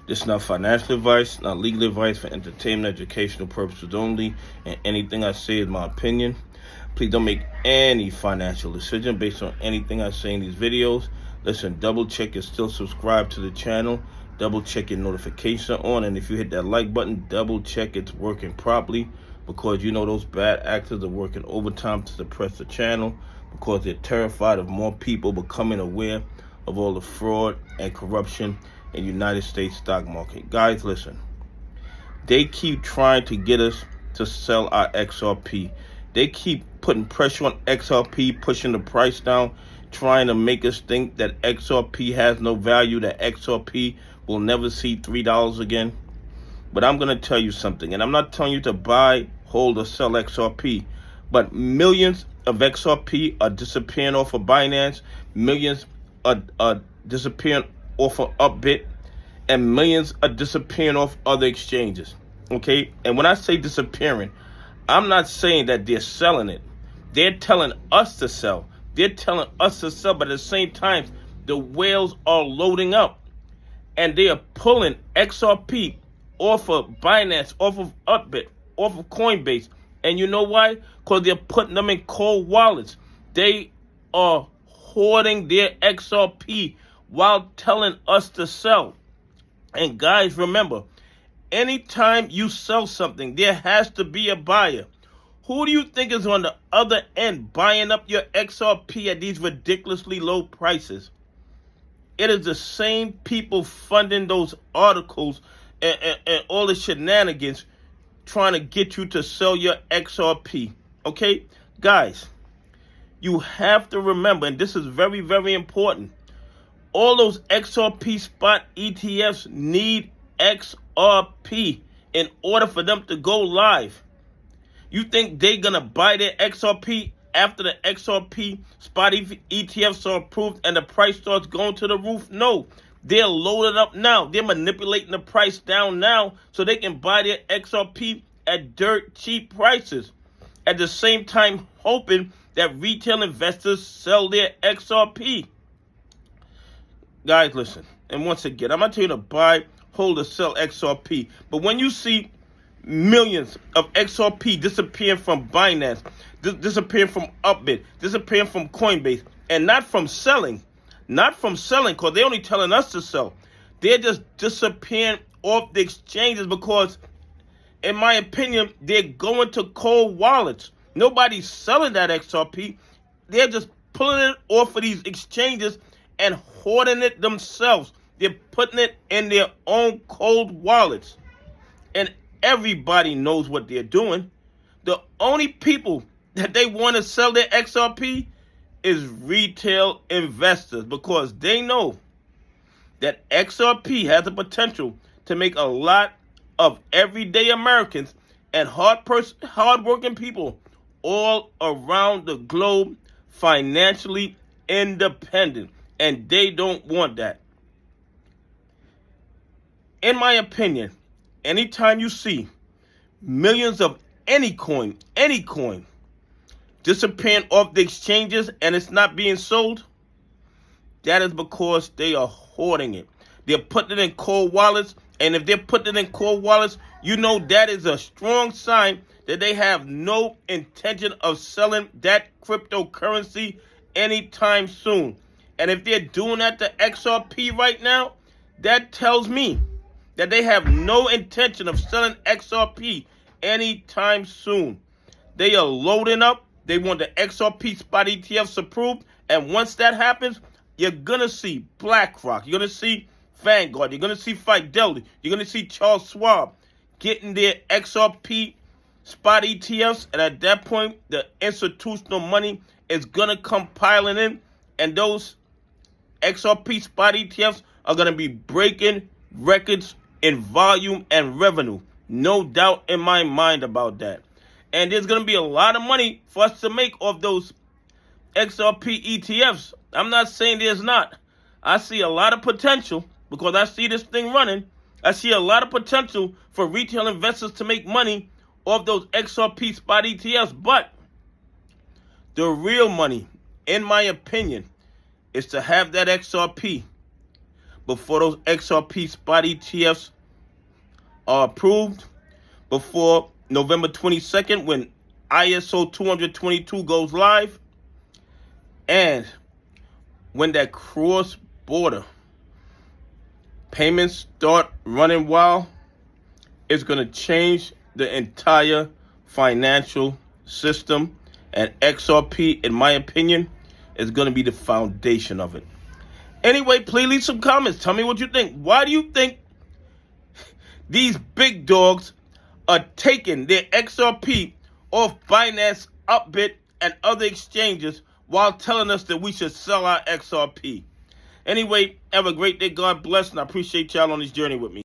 This is not financial advice, not legal advice, for entertainment, educational purposes only, and anything I say is my opinion. Please don't make any financial decision based on anything I say in these videos. Listen, double check you're still subscribed to the channel. Double check your notification on, and if you hit that like button, double check it's working properly, because you know those bad actors are working overtime to suppress the channel because they're terrified of more people becoming aware of all the fraud and corruption in the United States stock market. Guys, listen. They keep trying to get us to sell our XRP. They keep putting pressure on XRP, pushing the price down, trying to make us think that XRP has no value, that XRP will never see $3 again. But I'm going to tell you something, and I'm not telling you to buy, hold, or sell XRP, but millions of XRP are disappearing off of Binance, millions are disappearing off of Upbit, and millions are disappearing off other exchanges, okay? And when I say disappearing, I'm not saying that they're selling it. They're telling us to sell. They're telling us to sell, but at the same time, the whales are loading up, and they are pulling XRP off of Binance, off of Upbit, off of Coinbase. And you know why? Because they're putting them in cold wallets. They are hoarding their XRP while telling us to sell. And guys, remember, anytime you sell something, there has to be a buyer. Who do you think is on the other end buying up your XRP at these ridiculously low prices? It is the same people funding those articles and all the shenanigans trying to get you to sell your XRP. Okay? Guys, you have to remember, and this is very, very important, all those XRP spot ETFs need XRP in order for them to go live. You think they're going to buy their XRP after the XRP spot ETFs are approved and the price starts going to the roof? No. They're loaded up now. They're manipulating the price down now so they can buy their XRP at dirt cheap prices. At the same time, hoping that retail investors sell their XRP. Guys, listen. And once again, I'm not telling you to buy, hold, or sell XRP. But when you see millions of XRP disappearing from Binance, disappearing from Upbit, disappearing from Coinbase, and not from selling, because they're only telling us to sell. They're just disappearing off the exchanges because, in my opinion, they're going to cold wallets. Nobody's selling that XRP. They're just pulling it off of these exchanges and hoarding it themselves. They're putting it in their own cold wallets. And everybody knows what they're doing. The only people that they want to sell their XRP is retail investors, because they know that XRP has the potential to make a lot of everyday Americans and hard-working people all around the globe financially independent, and they don't want that. In my opinion, anytime you see millions of any coin, disappearing off the exchanges and it's not being sold, that is because they are hoarding it. They're putting it in cold wallets, and if they're putting it in cold wallets, you know that is a strong sign that they have no intention of selling that cryptocurrency anytime soon. And if they're doing that to XRP right now, that tells me that they have no intention of selling XRP anytime soon. They are loading up. They want the XRP spot ETFs approved. And once that happens, you're going to see BlackRock. You're going to see Vanguard. You're going to see Fidelity. You're going to see Charles Schwab getting their XRP spot ETFs. And at that point, the institutional money is going to come piling in. And those XRP spot ETFs are going to be breaking records in volume and revenue. No doubt in my mind about that. And there's going to be a lot of money for us to make off those XRP ETFs. I'm not saying there's not. I see a lot of potential because I see this thing running. I see a lot of potential for retail investors to make money off those XRP spot ETFs. But the real money, in my opinion, is to have that XRP. before those XRP spot ETFs are approved, before November 22nd when ISO 222 goes live, and when that cross-border payments start running wild, it's going to change the entire financial system. And XRP, in my opinion, is going to be the foundation of it. Anyway, please leave some comments. Tell me what you think. Why do you think these big dogs are taking their XRP off Binance, Upbit, and other exchanges while telling us that we should sell our XRP? Anyway, have a great day. God bless, and I appreciate y'all on this journey with me.